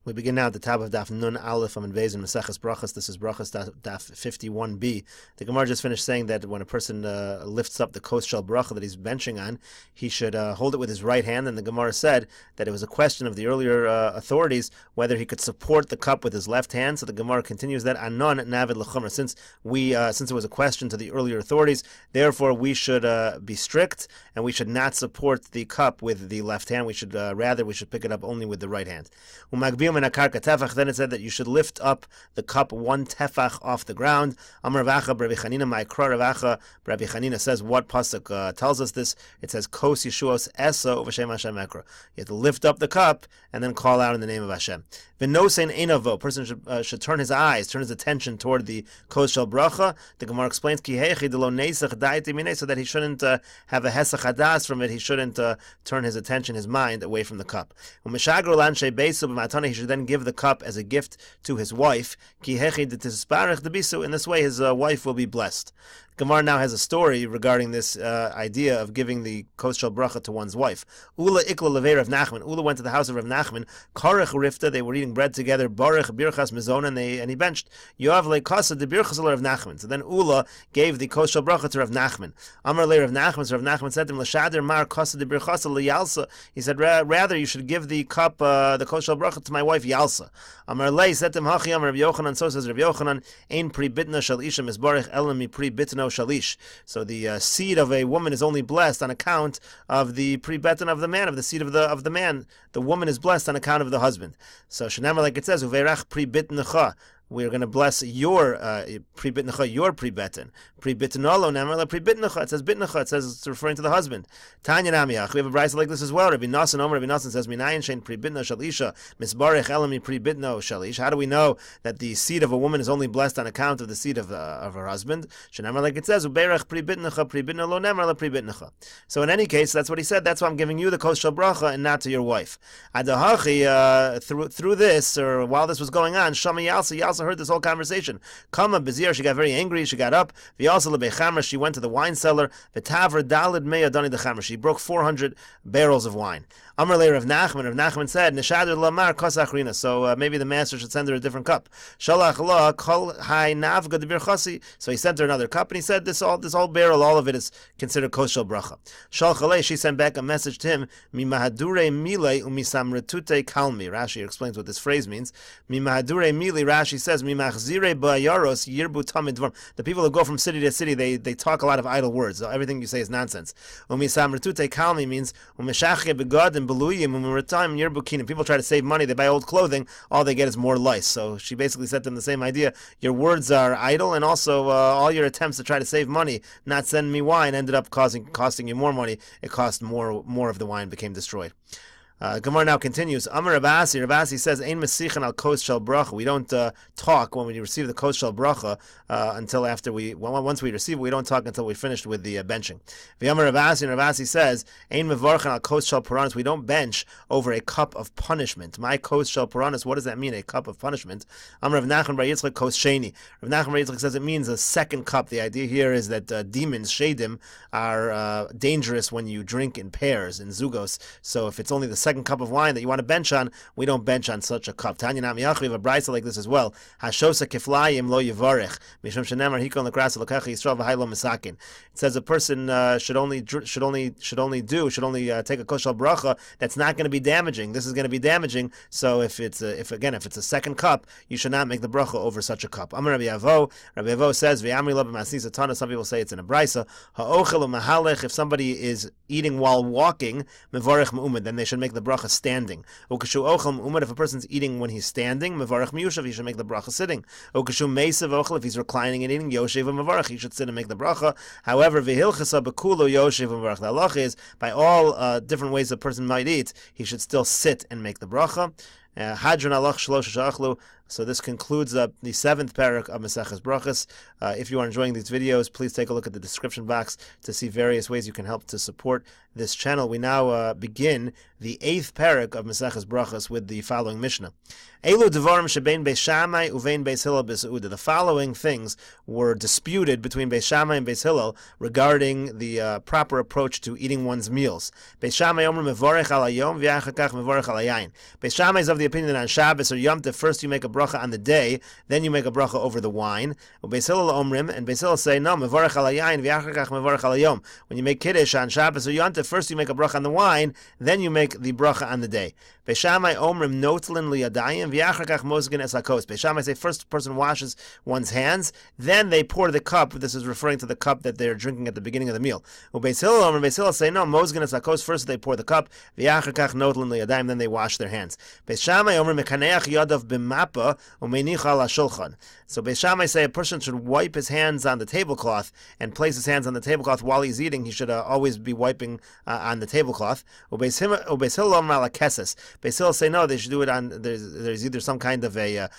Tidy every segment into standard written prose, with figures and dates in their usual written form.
We begin now at the top of Daf Nun Aleph Amud Beis in Maseches Brachos. This is Berachos Daf 51b. The Gemara just finished saying that when a person lifts up the kos shel bracha that he's benching on, he should hold it with his right hand. And the Gemara said that it was a question of the earlier authorities whether he could support the cup with his left hand. So the Gemara continues that Anon Navid L'Chumra. Since it was a question to the earlier authorities, therefore we should be strict and we should not support the cup with the left hand. We should pick it up only with the right hand. Then it said that you should lift up the cup one tefach off the ground. Amar Ravacha Rabbi Chanina Ma'ikra Ravacha. Rabbi Chanina says what pasuk tells us this. It says Kos Yeshuos Esa V'Shem Hashem Ekra. You have to lift up the cup and then call out in the name of Hashem. V'nosein einavo. Person should turn his attention toward the Kos Shel Bracha. The Gemara explains Ki Heichi Delo Neisach Daiti Minei, so that he shouldn't have a hesach hadas from it. He shouldn't turn his attention, his mind, away from the cup. U'mishagro l'anshei beisu b'matana. He should then give the cup as a gift to his wife. Ki Heichi D'tisparech D'bisu. In this way, his wife will be blessed. Gemara now has a story regarding this idea of giving the kos shel bracha to one's wife. Ula ikla levei Rav Nachman. Ula went to the house of Rav Nachman. Karech rifta. They were eating bread together. Barech birchas mizona. And he benched. Yoav lekasa de birchas Rav Nachman. So then Ula gave the kos shel bracha to Rav Nachman. Amar le Rav Nachman. So Rav Nachman said to him, L'shader mar kasa de birchas liyalsa. He said, rather you should give the cup, the kos shel bracha to my wife Yalsa. Amar le said to him, Hachi Amar Rav Yochanan. So says Rav Yochanan, Ein pri bitna shel isha mizbarech elam mi pri bitno shalish. So the seed of a woman is only blessed on account of the pre-beton of the man, of the seed of the man. The woman is blessed on account of the husband. So Shenamar, like it says, Uveirach pri-bitnecha. We're going to bless your pre-bitnecha, your pre-beton. Pre-bitonolo, namar pre-bitnecha. It says bitnecha. It says it's referring to the husband. Tanya namiach. We have a brayso like this as well. Rabbi Nassan Omer. Rabbi Nassan says, Minayin shein pre-bitna shalisha misbarech elami pre-bitno shalish. How do we know that the seed of a woman is only blessed on account of the seed of her husband? Shenamar, like it says, Ubeirach pre-bitnecha pre-bitnolo namar pre-bitnecha. So in any case, that's what he said. That's why I'm giving you the kos shel bracha and not to your wife. Adahachi, through this, or while this was going on, Shama Yalsa heard this whole conversation. Kama Bezir, she got very angry, she got up. Vyalsa lebechamra, she went to the wine cellar. V'tavra dalid meya dani dechamra, she broke 400 barrels of wine. Amar le Rav Nachman. Rav Nachman said, Neshader lamar kosachrina. So maybe the master should send her a different cup. Shalach la kol hai navga debir chasi. So he sent her another cup, and he said, this whole barrel, all of it is considered kos shel bracha. Shalchalei, she sent back a message to him. Mi mahadure mile umisamretute kalmi. Rashi explains what this phrase means. Mi mahadure mile. Rashi says, Mi machzire bayaros yirbu tamid dvar. The people who go from city to city, they talk a lot of idle words. So everything you say is nonsense. Umisamretute kalmi means umeshachye begadim. People try to save money, they buy old clothing, all they get is more lice. So she basically said to them the same idea. Your words are idle, and also all your attempts to try to save money, not send me wine, ended up costing you more money. It cost more of the wine became destroyed. Gemara now continues. Amar Rabasi. Rabasi says, "Ein mesichan al kos shel bracha." We don't talk when we receive the kos shel bracha until once we receive it. We don't talk until we're finished with the benching. V'amar Rabasi. And Rabasi says, "Ein mevarchan al kos shel paranis." We don't bench over a cup of punishment. My kos shel paranis. What does that mean? A cup of punishment. Amar Rav Nachman bar Yitzchak kos sheni. Rav Nachman bar Yitzchak says it means a second cup. The idea here is that demons, shedim, are dangerous when you drink in pairs, in zugos. So if it's only the second cup of wine that you want to bench on, we don't bench on such a cup. Tanya Namiyach, we have a brayso like this as well. Hashosa kiflayim lo yivarech mishum shenemar hikol nekrasa lokacha Yisrael v'haylo misakin. It says a person should only take a kos shel bracha that's not going to be damaging. This is going to be damaging. So if it's a second cup, you should not make the bracha over such a cup. Amar Rabbi Avo. Rabbi Avo says v'amri lo b'masnisa tana. Some people say it's in a brayso. Ha'ochel u'mahalech. If somebody is eating while walking, mevarech me'umad, then they should make the bracha standing. Ukashu ochel me'umad. If a person's eating when he's standing, mevarech miyushav, he should make the bracha sitting. Ukashu meisav ochel. If he's reclining and eating, yoshev mevarech, he should sit and make the bracha. However, v'hilchasa bekulo yoshev mevarech. The halacha is by all different ways a person might eat, he should still sit and make the bracha. Hadron alach shlosh shachlu. So this concludes the 7th parak of Maseches Brachos. If you are enjoying these videos, please take a look at the description box to see various ways you can help to support this channel. We now begin the 8th parak of Maseches Brachos with the following Mishnah. Elu devarim shebein Beis Shammai uvein Beis Hillel b'Seuda. The following things were disputed between Beis Shammai and Beis Hillel regarding the proper approach to eating one's meals. Beis Shammai omer mevorech al hayom v'achar kach mevorech al hayayin. Beis Shammai is of the opinion that on Shabbos or Yom Tov, first you make a bracha on the day, then you make a bracha over the wine. Beis Hillel omrim, and Beis Hillel say, no, mevorech al hayayin v'achar kach mevorech al hayom. When you make Kiddush on Shabbos or Yom Tov, first you make a bracha on the wine, then you make the bracha on the day. Beis Shammai omrim notlin liyadayim v'achar kach mozgen es hakos. Beis Shammai say first person washes one's hands, then they pour the cup. This is referring to the cup that they're drinking at the beginning of the meal. Beis Hillel omrim, Beis Hillel say no, mozgen es hakos. First they pour the cup, v'achar kach notlin liyadayim, then they wash their hands. Beis Shammai omrim mekaneach yadav b'mapa u'meinicha al hashulchan. So Beis Shammai say a person should wipe his hands on the tablecloth and place his hands on the tablecloth while he's eating. He should always be wiping on the tablecloth. Beis Hillel omrim ala keses. Beis Hillel say no, they should do it on. There's either some kind of a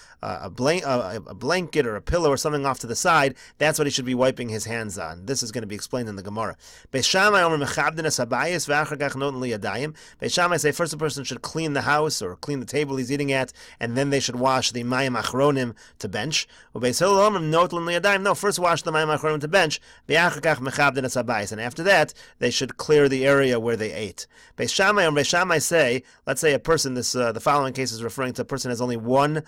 blanket or a pillow or something off to the side. That's what he should be wiping his hands on. This is going to be explained in the Gemara. Beis Shammai omrim mechabdin es habayis v'achar kach noten liyadayim. Beis Shammai say first a person should clean the house or clean the table he's eating at, and then they should wash the mayim achronim to bench. Beis Hillel omrim noten liyadayim. No, first wash the mayim achronim to bench. V'achar kach mechabdin es habayis, and after that they should clear the area where they ate. Beis Shammai say, let's say a person, the following case is referring to a person has only one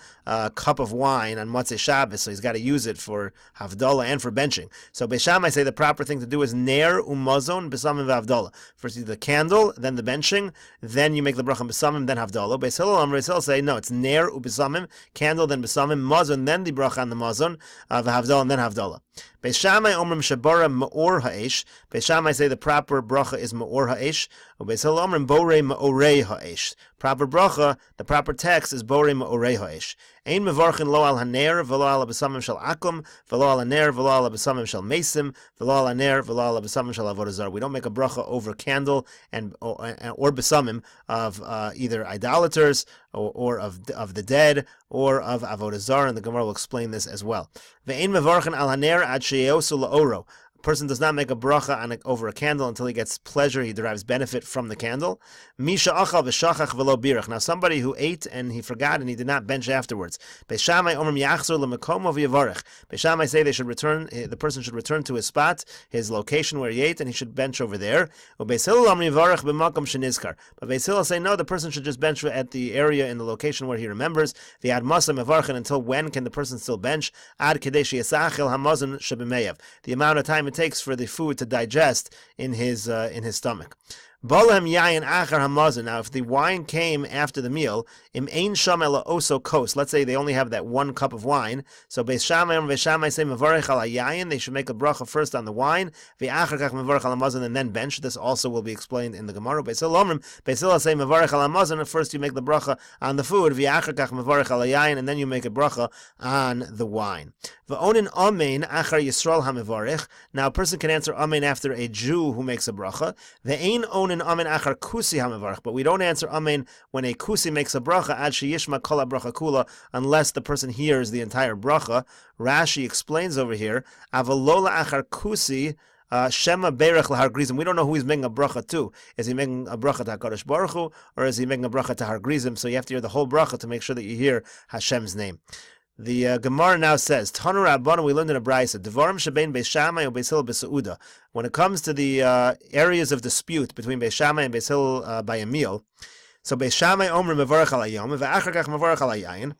cup of wine on Motzei Shabbos, so he's got to use it for Havdalah and for benching. So Beis Shammai say the proper thing to do is ner umazon b'samim v'Havdalah. First you do the candle, then the benching, then you make the bracha b'samim, then Havdalah. Beis Hillel say no, it's ner u'b'samim, candle, then b'samim, mazon, then the bracha on the mazon, v'Havdalah, and then Havdalah. Beis Shammai omrim shabara ma'or ha'esh. Beis Shammai say the proper bracha is ma'or ha'esh. Beis Hillel omrim borei ma'orei ha'esh. Proper bracha, the proper text is borei ma'orei ha'esh. Ein mevarchin lo al haner v'lo al b'samim shel akum v'lo al haner v'lo al b'samim shel mesim v'lo al haner v'lo al b'samim shel avodah zarah. We don't make a bracha over candle or b'samim of either idolaters or of the dead or of avodah zarah, and the Gemara will explain this as well. Ve'ein mevarchin al haner ad sheyosu la'oro. A person does not make a bracha over a candle until he gets pleasure, he derives benefit from the candle. Misha achal v'shachach v'lo birach. Now somebody who ate and he forgot and he did not bench afterwards. Beis Shammai omrim yachzor l'mekomo v'yavarech. Beis Shammai say the person should return to his spot, his location where he ate, and he should bench over there. Beis Hillel omrim yavarech b'makom shenizkar. But Beis Hillel say no, the person should just bench at the area in the location where he remembers. The ad masam yavarchen, until when can the person still bench? Ad kadesh yisachel hamazon shebemeyav. The amount of time it takes for the food to digest in his stomach. Bolem yayin achar hamazon. Now, if the wine came after the meal, im ein sham ela oso kos. Let's say they only have that one cup of wine. So Beis Shammai say mevarech al yayin. They should make a bracha first on the wine. Ve'achar kach mevarech al hamazon, and then bench. This also will be explained in the Gemara. Beis Hillel say mevarech al hamazon. First you make the bracha on the food. Ve'achar kach mevarech al yayin, and then you make a bracha on the wine. Ve'onin amein achar Yisrael hamevarech. Now a person can answer amein after a Jew who makes a bracha. Ve'ein onin amen achar kusi hamavarach, but we don't answer amen when a kusi makes a bracha ad sheyishma kol bracha kula, unless the person hears the entire bracha. Rashi explains over here, avalola achar kusi shema berach lahar grizim. We don't know who he's making a bracha to. Is he making a bracha to HaKadosh Baruch Hu, or is he making a bracha to har grizim? So you have to hear the whole bracha to make sure that you hear Hashem's name. The Gemara now says, Tanu Rabbanu, we learned in a Braisa, Devarim shebein Beis Shammai or Beis Hillel b'Seuda. When it comes to the areas of dispute between Beis Shammai and Beis Hillel by a meal, so Beis Shammai omrim mevarech al hayom, ve'achar kach mevarech al hayayin.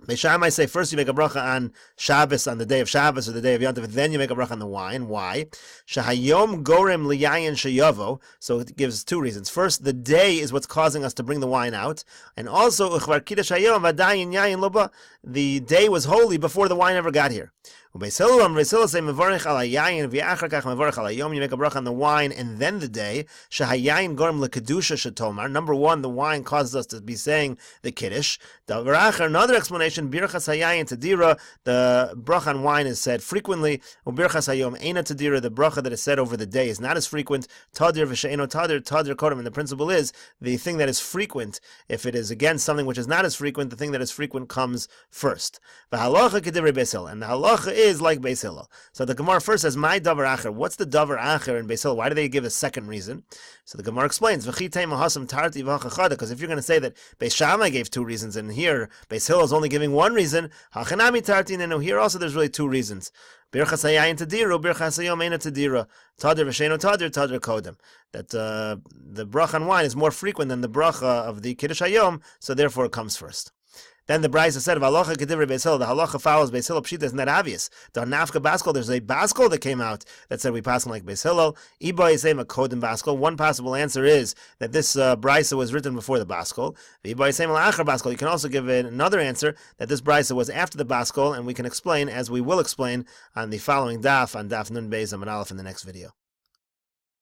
Beis Shammai say first you make a bracha on Shabbos, on the day of Shabbos or the day of Yom Tov, then you make a bracha on the wine. Why? Shehayom gorem liyayin sheyavo. So it gives two reasons. First, the day is what's causing us to bring the wine out, and also uchvar kiddush hayom v'adayin yayin loba. The day was holy before the wine ever got here. Beis Hillel say mevarich al hayayin v'achar kach mevarich al hayom. You make a bracha on the wine and then the day. Shehayayin gorem lekedusha shetomar. Number one, the wine causes us to be saying the kiddush. Another explanation: birchas hayayin tadira. The bracha on wine is said frequently. Birchas hayom eina tadira. The bracha that is said over the day is not as frequent. Tadir v'she'eno tadir kodem. And the principle is the thing that is frequent. If it is against something which is not as frequent, the thing that is frequent comes first. V'halacha kedivrei Beis Hillel, and the halacha is like Beis Hillel. So the Gemara first says, "My davar acher." What's the davar acher in Beis Hillel? Why do they give a second reason? So the Gemara explains, because if you're going to say that Beis Shammai gave two reasons, and here Beis Hillel is only giving one reason, hachanami tartin, and here also there's really two reasons. Birchas hayayin tadiru, birchas hayom eina tadira, tadir v'sheino tadir, tadir kodem. That the bracha on wine is more frequent than the bracha of the kiddush hayom, so therefore it comes first. Then the Brisa said, "Halacha kedivrei Beis Hillel." The halacha follows Beis Hillel. Pshita isn't that obvious. The nafka baskel. There's a baskel that came out that said we pass like Beis Hillel. Iba yisem a kodem baskel. One possible answer is that this Brisa was written before the baskel. Iba yisem al achar baskel. You can also give it another answer that this Brisa was after the baskel, and we can explain, as we will explain on the following daf, on Daf Nun Beis Amud Aleph in the next video.